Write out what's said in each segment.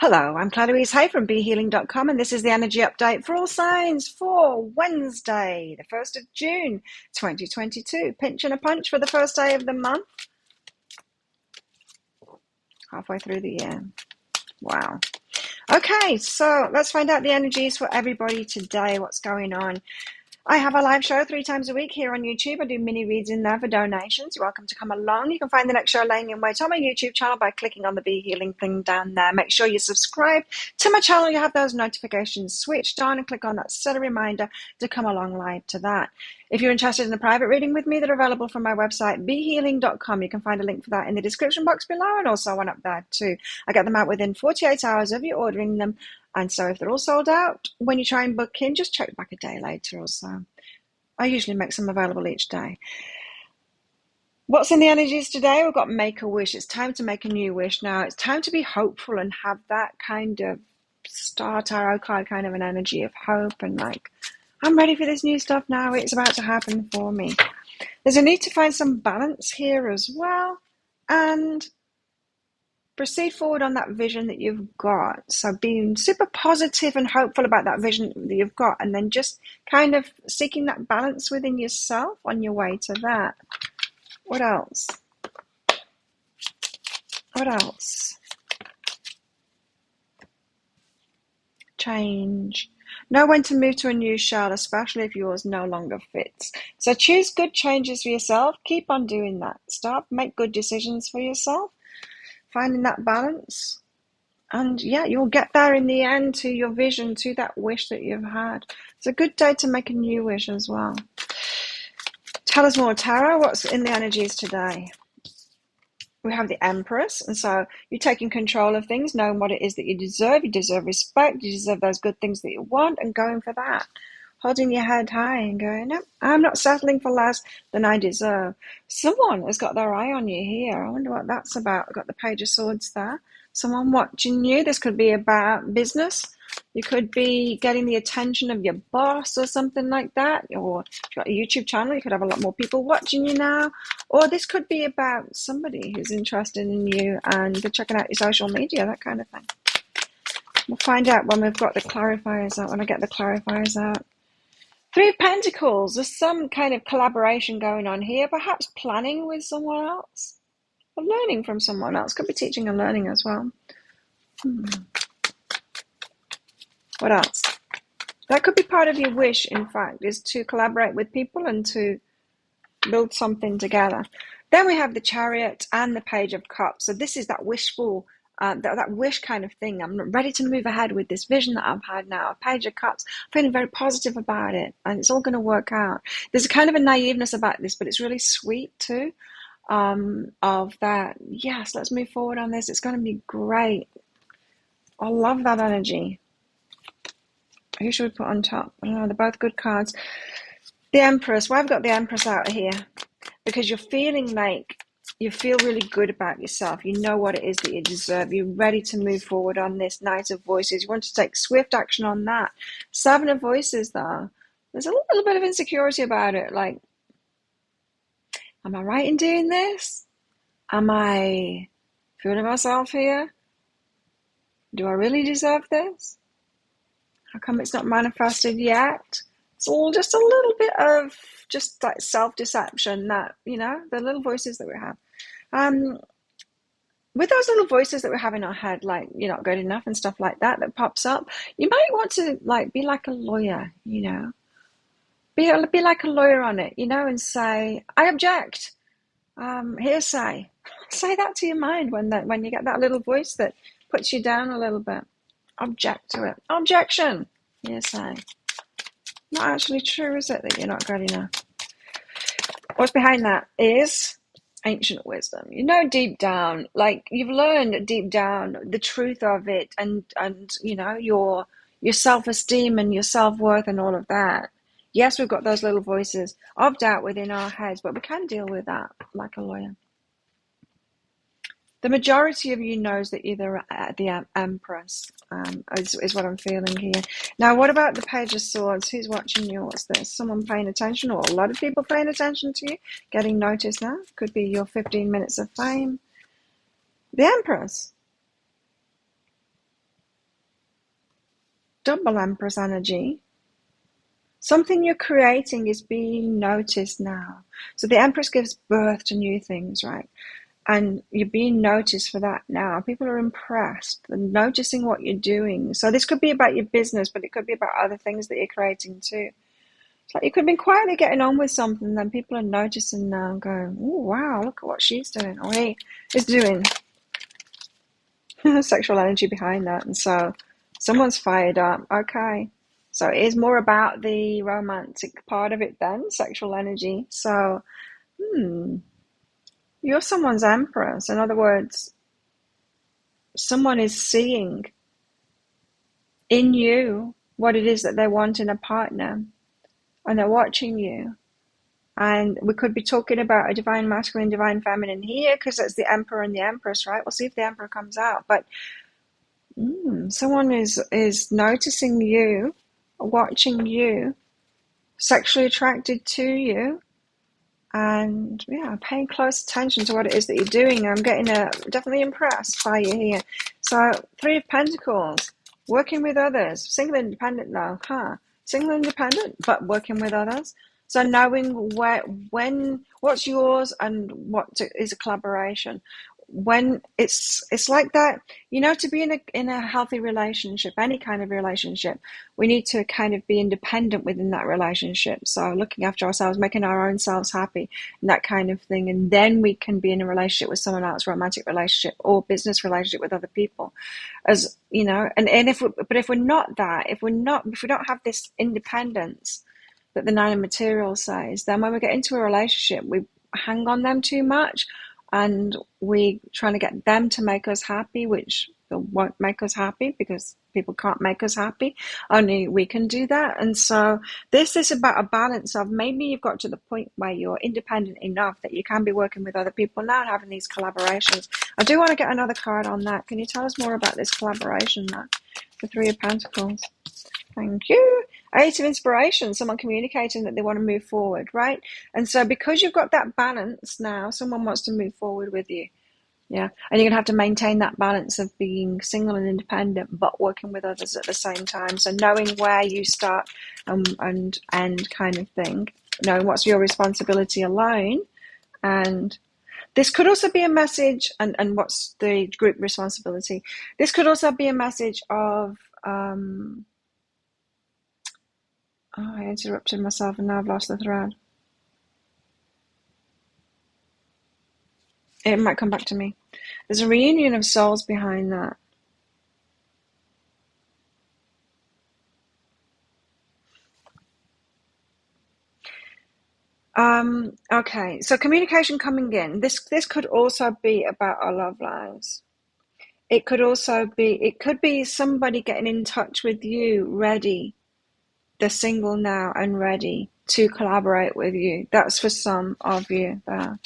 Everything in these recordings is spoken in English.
Hello, I'm Clarice Hay from BeHealing.com, and this is the energy update for all signs for Wednesday, the 1st of June, 2022. Pinch and a punch for the first day of the month, halfway through the year. Wow. Okay, so let's find out the energies for everybody today. What's going on? I have a live show 3 times a week here on YouTube. I do mini reads in there for donations. You're welcome to come along. You can find the next show laying in wait on my YouTube channel by clicking on the Be Healing thing down there. Make sure you subscribe to my channel. You have those notifications switched on and click on that set a reminder to come along live to that. If you're interested in a private reading with me, they're available from my website, behealing.com. You can find a link for that in the description box below and also one up there too. I get them out within 48 hours of you ordering them. And so if they're all sold out, when you try and book in, just check back a day later or so. I usually make some available each day. What's in the energies today? We've got make a wish. It's time to make a new wish now. It's time to be hopeful and have that kind of star tarot card kind of an energy of hope and like, I'm ready for this new stuff now. It's about to happen for me. There's a need to find some balance here as well. And proceed forward on that vision that you've got. So being super positive and hopeful about that vision that you've got, and then just kind of seeking that balance within yourself on your way to that. What else? What else? Change. Know when to move to a new shell, especially if yours no longer fits. So choose good changes for yourself. Keep on doing that stuff. Make good decisions for yourself. Finding that balance, and yeah, you'll get there in the end to your vision, to that wish that you've had. It's a good day to make a new wish as well. Tell us more, Tarot. What's in the energies today? We have the Empress, and so you're taking control of things, knowing what it is that you deserve. You deserve respect. You deserve those good things that you want, and going for that. Holding your head high and going, no, I'm not settling for less than I deserve. Someone has got their eye on you here. I wonder what that's about. I've got the Page of Swords there. Someone watching you. This could be about business. You could be getting the attention of your boss or something like that. Or if you've got a YouTube channel, you could have a lot more people watching you now. Or this could be about somebody who's interested in you and they're checking out your social media, that kind of thing. We'll find out when we've got the clarifiers out, when I get the clarifiers out. Three of Pentacles. There's some kind of collaboration going on here, perhaps planning with someone else, or learning from someone else. Could be teaching and learning as well. What else? That could be part of your wish, in fact, is to collaborate with people and to build something together. Then we have the Chariot and the Page of Cups. So this is that wishful that wish kind of thing. I'm ready to move ahead with this vision that I've had now. A Page of Cups. I'm feeling very positive about it, and it's all going to work out. There's a kind of a naiveness about this, but it's really sweet too. Of that, yes, let's move forward on this. It's going to be great. I love that energy. Who should we put on top? I don't know. They're both good cards. The Empress. Why have I got the Empress out here? Because you're feeling like you feel really good about yourself. You know what it is that you deserve. You're ready to move forward on this Knight of Voices. You want to take swift action on that. Seven of Voices, though. There's a little bit of insecurity about it. Like, am I right in doing this? Am I fooling myself here? Do I really deserve this? How come it's not manifested yet? It's all just a little bit of just like self-deception that, you know, the little voices that we have. With those little voices that we have in our head, like, you're not good enough and stuff like that, that pops up, you might want to like be like a lawyer, you know, be like a lawyer on it, you know, and say, I object, hearsay. Say that to your mind when you get that little voice that puts you down a little bit. Object to it. Objection. Hearsay. Not actually true, is it, that you're not good enough? What's behind that is ancient wisdom. You know, deep down, like you've learned deep down the truth of it, and you know, your self-esteem and your self-worth and all of that. Yes, we've got those little voices of doubt within our heads, but we can deal with that like a lawyer. The majority of you knows that you're the Empress, is what I'm feeling here. Now, what about the Page of Swords? Who's watching you? What's this? Someone paying attention, or a lot of people paying attention to you, getting noticed now? Could be your 15 minutes of fame. The Empress. double Empress energy. Something you're creating is being noticed now. So the Empress gives birth to new things, right? And you're being noticed for that now. People are impressed and noticing what you're doing. So this could be about your business, but it could be about other things that you're creating too. It's like you could have been quietly getting on with something, and then people are noticing now and going, oh, wow, look at what she's doing, or he is doing. Sexual energy behind that. And so someone's fired up. Okay. So it is more about the romantic part of it then, sexual energy. So, you're someone's Empress. In other words, someone is seeing in you what it is that they want in a partner, and they're watching you. And we could be talking about a divine masculine, divine feminine here, because it's the Emperor and the Empress, right? We'll see if the Emperor comes out. But someone is noticing you, watching you, sexually attracted to you, and yeah, paying close attention to what it is that you're doing. I'm getting definitely impressed by you here. So, Three of Pentacles, working with others, single independent now, single independent, but working with others. So knowing what's yours and what is a collaboration. When it's like that, to be in a healthy relationship, any kind of relationship, we need to kind of be independent within that relationship. So looking after ourselves, making our own selves happy, and that kind of thing, and then we can be in a relationship with someone else, romantic relationship or business relationship with other people, as and if we're not that, if we don't have this independence that the Nine of Materials says, then when we get into a relationship, we hang on them too much, and we trying to get them to make us happy, which won't make us happy because people can't make us happy. Only we can do that. And so this is about a balance of maybe you've got to the point where you're independent enough that you can be working with other people now and having these collaborations. I do want to get another card on that. Can you tell us more about this collaboration now? The Three of Pentacles. Thank you. Eight of Inspiration, someone communicating that they want to move forward, right? And so because you've got that balance now, someone wants to move forward with you. Yeah. And you're going to have to maintain that balance of being single and independent, but working with others at the same time. So knowing where you start and end kind of thing, knowing what's your responsibility alone. And this could also be a message, and what's the group responsibility. This could also be a message of, I interrupted myself and now I've lost the thread. It might come back to me. There's a reunion of souls behind that. Okay, so communication coming in. This could also be about our love lives. It could be somebody getting in touch with you, ready. They're single now and ready to collaborate with you. That's for some of you there.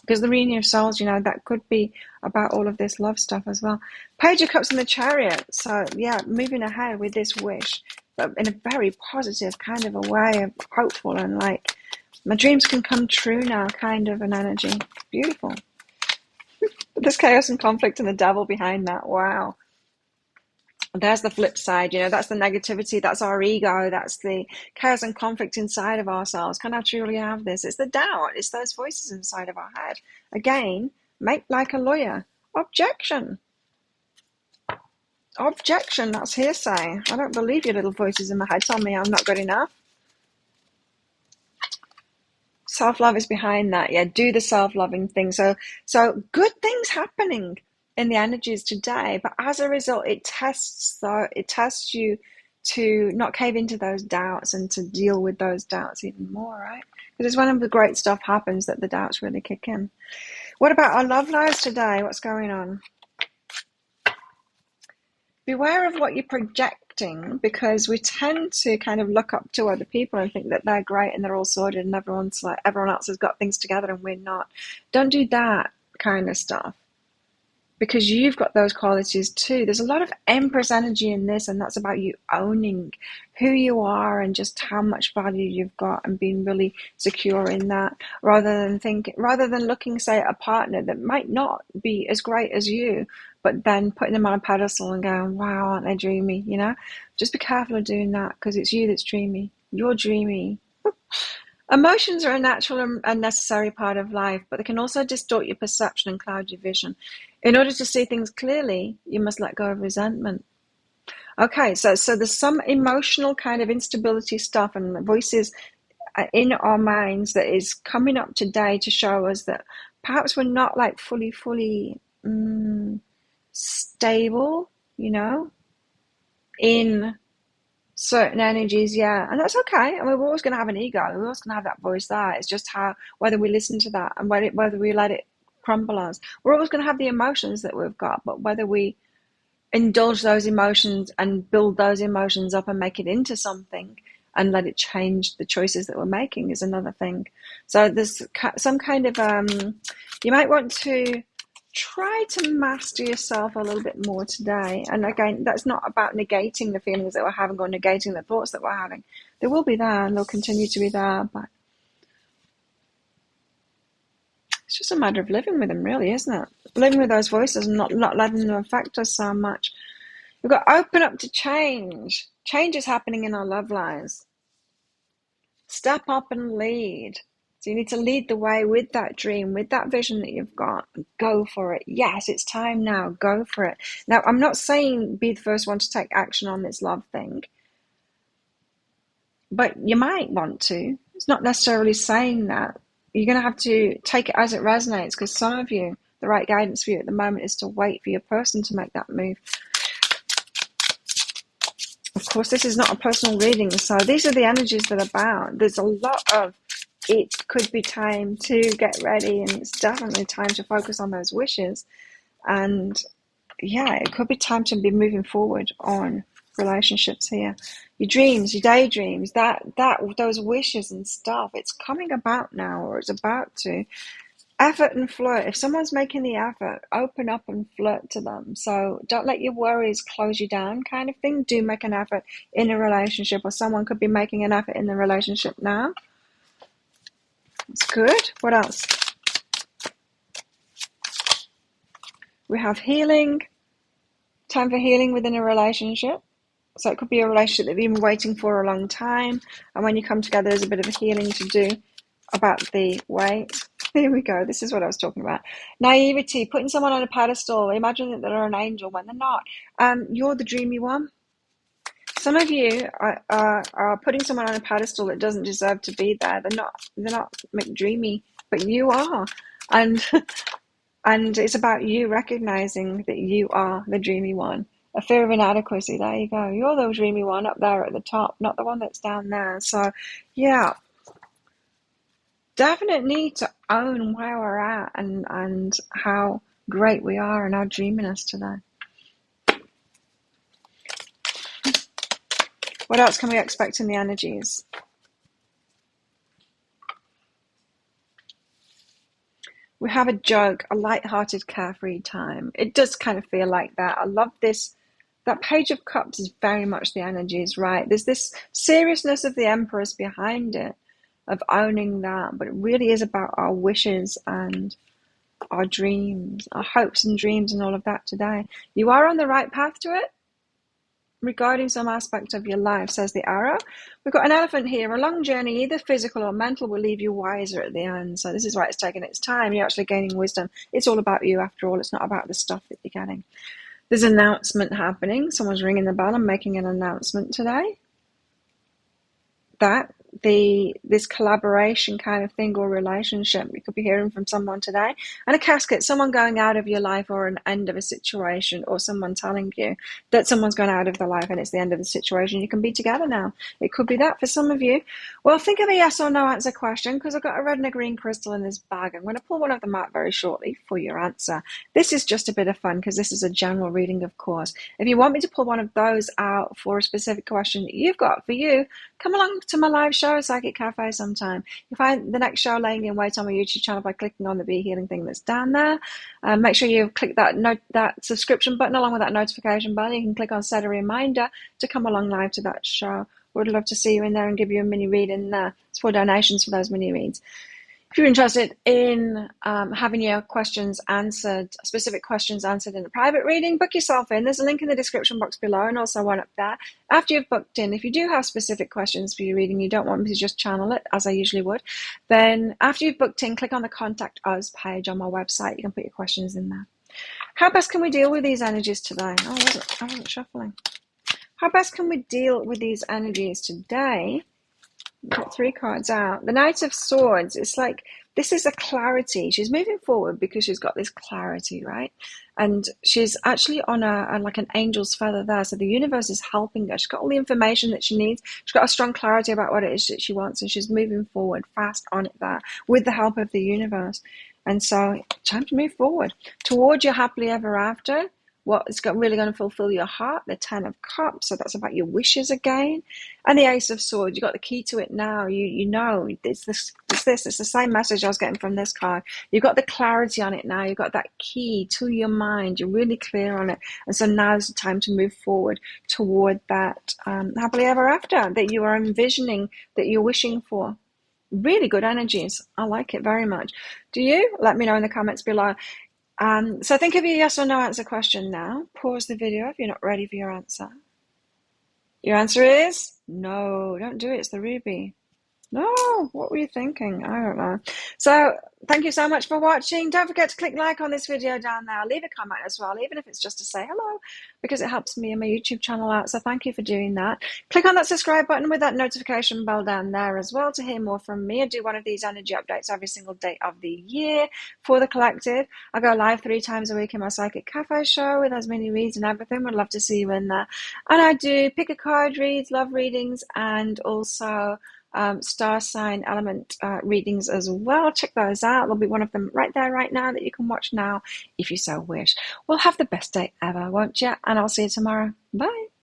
Because the reunion of souls, that could be about all of this love stuff as well. Page of Cups and the Chariot. So, yeah, moving ahead with this wish, but in a very positive kind of a way, of hopeful and like, my dreams can come true now kind of an energy. Beautiful. There's chaos and conflict and the devil behind that. Wow. There's the flip side, that's the negativity, that's our ego, that's the chaos and conflict inside of ourselves. Can I truly have this? It's the doubt, it's those voices inside of our head. Again, make like a lawyer. Objection, that's hearsay. I don't believe your little voices in my head tell me I'm not good enough. Self-love is behind that. Yeah, do the self-loving thing. So good things happening in the energies today, but as a result, it tests you to not cave into those doubts and to deal with those doubts even more, right? Because it's when the great stuff happens that the doubts really kick in. What about our love lives today? What's going on? Beware of what you're projecting, because we tend to kind of look up to other people and think that they're great and they're all sorted and everyone else has got things together and we're not. Don't do that kind of stuff. because you've got those qualities too. There's a lot of Empress energy in this, and that's about you owning who you are and just how much value you've got and being really secure in that, rather than looking, say, at a partner that might not be as great as you, but then putting them on a pedestal and going, wow, aren't they dreamy? Just be careful of doing that, because it's you that's dreamy. You're dreamy. Emotions are a natural and necessary part of life, but they can also distort your perception and cloud your vision. In order to see things clearly, you must let go of resentment. Okay, so there's some emotional kind of instability stuff and voices in our minds that is coming up today to show us that perhaps we're not like fully stable, in certain energies, yeah, and that's okay. I mean, we're always going to have an ego. We're always going to have that voice there. It's just whether we listen to that and whether we let it crumble us. We're always going to have the emotions that we've got, but whether we indulge those emotions and build those emotions up and make it into something and let it change the choices that we're making is another thing. So there's some kind of you might want to try to master yourself a little bit more today. And again, that's not about negating the feelings that we're having or negating the thoughts that we're having. They will be there and they'll continue to be there, but it's just a matter of living with them, really, isn't it? Living with those voices and not letting them affect us so much. We've got to open up to change. Change is happening in our love lives. Step up and lead. So you need to lead the way with that dream, with that vision that you've got. Go for it. Yes, it's time now. Go for it. Now, I'm not saying be the first one to take action on this love thing, but you might want to. It's not necessarily saying that. You're going to have to take it as it resonates, because some of you, the right guidance for you at the moment is to wait for your person to make that move. Of course, this is not a personal reading, so these are the energies that are bound. There's a lot of it could be time to get ready, and it's definitely time to focus on those wishes. And yeah, it could be time to be moving forward on relationships here. Your dreams, your daydreams, those wishes and stuff, it's coming about now, or it's about to. Effort and flirt. If someone's making the effort, open up and flirt to them. So don't let your worries close you down, kind of thing. Do make an effort in a relationship, or someone could be making an effort in the relationship now. It's good. What else? We have healing. Time for healing within a relationship. So it could be a relationship that you've been waiting for a long time, and when you come together, there's a bit of a healing to do about the wait. Here we go. This is what I was talking about. Naivety, putting someone on a pedestal, imagining that they're an angel when they're not. You're the dreamy one. Some of you are putting someone on a pedestal that doesn't deserve to be there. They're not McDreamy, but you are. And and it's about you recognizing that you are the dreamy one. A fear of inadequacy. There you go. You're the dreamy one up there at the top, not the one that's down there. So, yeah. Definite need to own where we're at and how great we are and our dreaminess today. What else can we expect in the energies? We have a jug, a light-hearted, carefree time. It does kind of feel like that. I love this. That Page of Cups is very much the energies, right? There's this seriousness of the Empress behind it, of owning that, but it really is about our wishes and our dreams, our hopes and dreams and all of that today. You are on the right path to it regarding some aspect of your life, says the arrow. We've got an elephant here. A long journey, either physical or mental, will leave you wiser at the end. So this is why it's taking its time. You're actually gaining wisdom. It's all about you after all. It's not about the stuff that you're getting. There's an announcement happening. Someone's ringing the bell and making an announcement today. That this collaboration kind of thing or relationship, you could be hearing from someone today. And a casket, someone going out of your life, or an end of a situation, or someone telling you that someone's gone out of their life and it's the end of the situation. You can be together now. It could be that for some of you. Well, think of a yes or no answer question, because I've got a red and a green crystal in this bag. I'm going to pull one of them out very shortly for your answer. This is just a bit of fun because this is a general reading, of course. If you want me to pull one of those out for a specific question that you've got for you, come along to my live show show, Psychic Cafe sometime. You find the next show laying in wait on my YouTube channel by clicking on the Be Healing thing that's down there. Make sure you click that subscription button along with that notification button. You can click on set a reminder to come along live to that show. Would love to see you in there and give you a mini read in there. It's for donations for those mini reads. If you're interested in having your questions answered, specific questions answered in a private reading, book yourself in. There's a link in the description box below and also one up there. After you've booked in, if you do have specific questions for your reading, you don't want me to just channel it, as I usually would, then after you've booked in, click on the Contact Us page on my website. You can put your questions in there. How best can we deal with these energies today? Oh, I wasn't shuffling. How best can we deal with these energies today? Got 3 cards out. The Knight of Swords, it's like this is a clarity. She's moving forward because she's got this clarity, right? And she's actually on like an angel's feather there. So the universe is helping her. She's got all the information that she needs. She's got a strong clarity about what it is that she wants, and she's moving forward fast on it there with the help of the universe. And so time to move forward towards your happily ever after. What is really going to fulfill your heart, the 10 of Cups, so that's about your wishes again. And the Ace of Swords, you got the key to it now. You know, it's the same message I was getting from this card. You've got the clarity on it now. You've got that key to your mind. You're really clear on it. And so now's the time to move forward toward that happily ever after that you are envisioning, that you're wishing for. Really good energies. I like it very much. Do you? Let me know in the comments below. So think of your yes or no answer question now. Pause the video if you're not ready for your answer. Your answer is no. Don't do it. It's the ruby. No, what were you thinking? I don't know. So thank you so much for watching. Don't forget to click like on this video down there. Leave a comment as well, even if it's just to say hello, because it helps me and my YouTube channel out. So thank you for doing that. Click on that subscribe button with that notification bell down there as well to hear more from me. I do one of these energy updates every single day of the year for the collective. I go live 3 times a week in my Psychic Cafe show with as many reads and everything. Would love to see you in there. And I do pick a card reads, love readings, and also star sign element readings as well. Check those out. There'll be one of them right there right now that you can watch now if you so wish. Well, have the best day ever, won't you? And I'll see you tomorrow. Bye.